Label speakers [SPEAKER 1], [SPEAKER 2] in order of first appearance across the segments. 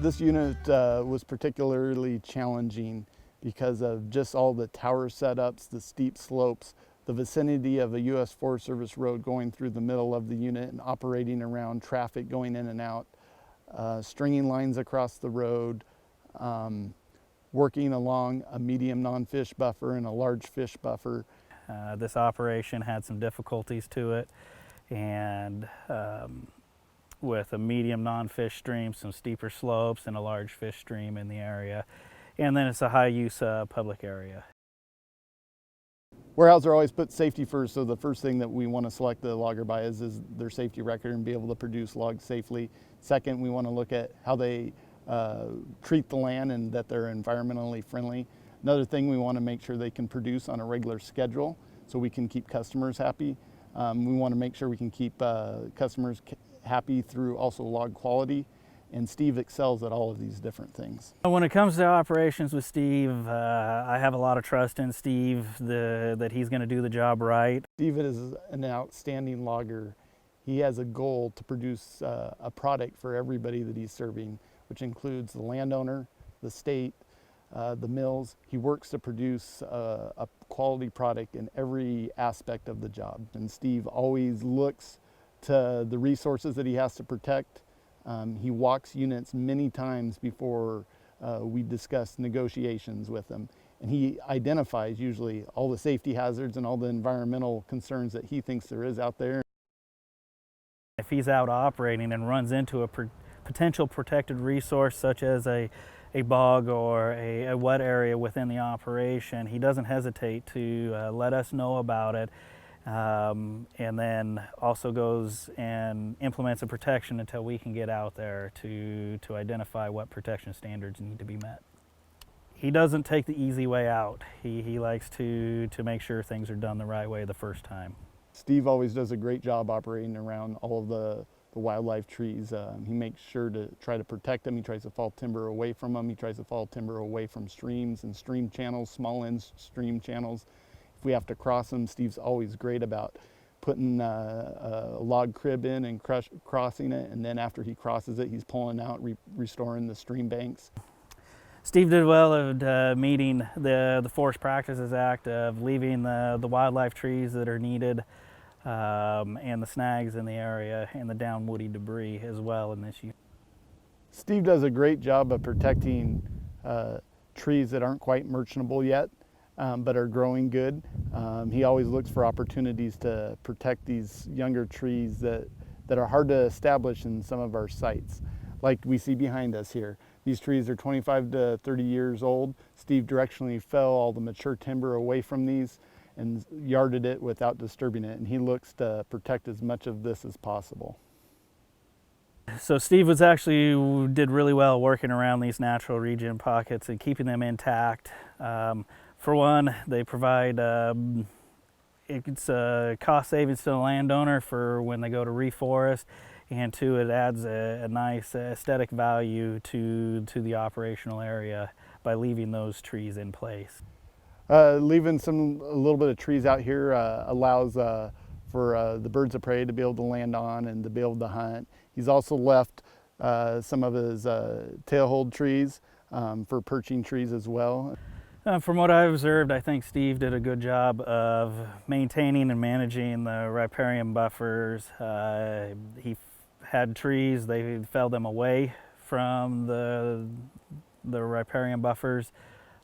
[SPEAKER 1] This unit was particularly challenging because of just all the tower setups, the steep slopes, the vicinity of a U.S. Forest Service road going through the middle of the unit and operating around traffic going in and out, stringing lines across the road, working along a medium non-fish buffer and a large fish buffer.
[SPEAKER 2] This operation had some difficulties to it, and with a medium non-fish stream, some steeper slopes, and a large fish stream in the area. And then it's a high-use public area.
[SPEAKER 1] Warehouser always puts safety first, so the first thing that we want to select the logger by is their safety record and be able to produce logs safely. Second, we want to look at how they treat the land and that they're environmentally friendly. Another thing, we want to make sure they can produce on a regular schedule so we can keep customers happy. We want to make sure we can keep customers happy through also log quality, and Steve excels at all of these different things.
[SPEAKER 2] When it comes to operations with Steve, I have a lot of trust in Steve that he's going to do the job right.
[SPEAKER 1] Steve is an outstanding logger. He has a goal to produce a product for everybody that he's serving, which includes the landowner, the state, the mills. He works to produce a quality product in every aspect of the job. And Steve always looks to the resources that he has to protect. He walks units many times before we discuss negotiations with him. And he identifies usually all the safety hazards and all the environmental concerns that he thinks there is out there.
[SPEAKER 2] If he's out operating and runs into a potential protected resource such as a bog or a wet area within the operation, he doesn't hesitate to let us know about it, and then also goes and implements a protection until we can get out there to identify what protection standards need to be met. He doesn't take the easy way out. He likes to make sure things are done the right way the first time.
[SPEAKER 1] Steve always does a great job operating around all of the wildlife trees. He makes sure to try to protect them. He tries to fall timber away from them. He tries to fall timber away from streams and stream channels, small end stream channels. If we have to cross them, Steve's always great about putting a log crib in and crossing it, and then after he crosses it, he's pulling out, restoring the stream banks.
[SPEAKER 2] Steve did well at meeting the Forest Practices Act of leaving the wildlife trees that are needed and the snags in the area and the down woody debris as well in this unit.
[SPEAKER 1] Steve does a great job of protecting trees that aren't quite merchantable yet, but are growing good. He always looks for opportunities to protect these younger trees that are hard to establish in some of our sites, like we see behind us here. These trees are 25 to 30 years old. Steve directionally fell all the mature timber away from these and yarded it without disturbing it, and he looks to protect as much of this as possible.
[SPEAKER 2] So Steve did really well working around these natural regen pockets and keeping them intact. For one, they provide it's cost savings to the landowner for when they go to reforest, and two, it adds a nice aesthetic value to the operational area by leaving those trees in place.
[SPEAKER 1] Leaving a little bit of trees out here allows for the birds of prey to be able to land on and to be able to hunt. He's also left some of his tailhold trees for perching trees as well.
[SPEAKER 2] From what I've observed, I think Steve did a good job of maintaining and managing the riparian buffers. He had trees, they felled them away from the riparian buffers.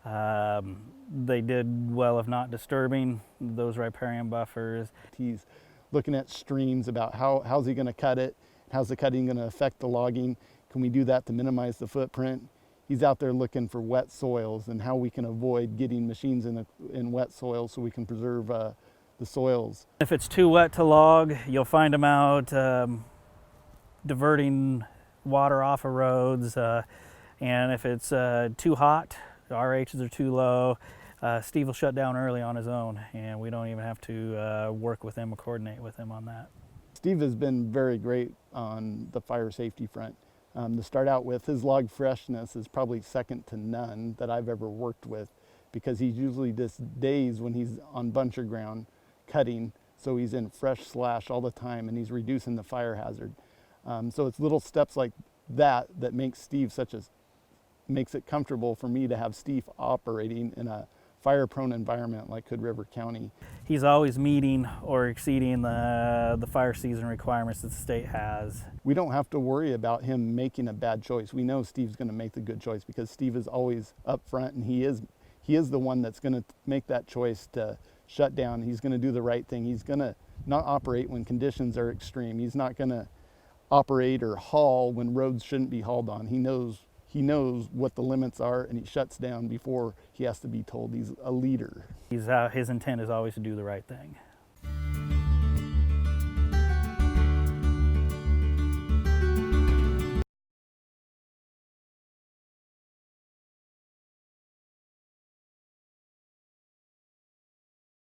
[SPEAKER 2] They did well of not disturbing those riparian buffers.
[SPEAKER 1] He's looking at streams about how's he going to cut it, how's the cutting going to affect the logging, can we do that to minimize the footprint. He's out there looking for wet soils and how we can avoid getting machines in wet soils so we can preserve the soils.
[SPEAKER 2] If it's too wet to log, you'll find them out diverting water off of roads, and if it's too hot, the RHs are too low, Steve will shut down early on his own, and we don't even have to work with him or coordinate with him on that.
[SPEAKER 1] Steve has been very great on the fire safety front. To start out with, his log freshness is probably second to none that I've ever worked with, because he's usually just days when he's on buncher ground cutting, so he's in fresh slash all the time and he's reducing the fire hazard. So it's little steps like that makes Steve makes it comfortable for me to have Steve operating in a fire-prone environment like Hood River County.
[SPEAKER 2] He's always meeting or exceeding the fire season requirements that the state has.
[SPEAKER 1] We don't have to worry about him making a bad choice. We know Steve's going to make the good choice because Steve is always up front, and he is the one that's going to make that choice to shut down. He's going to do the right thing. He's going to not operate when conditions are extreme. He's not going to operate or haul when roads shouldn't be hauled on. He knows what the limits are, and he shuts down before he has to be told. He's a leader.
[SPEAKER 2] His intent is always to do the right thing.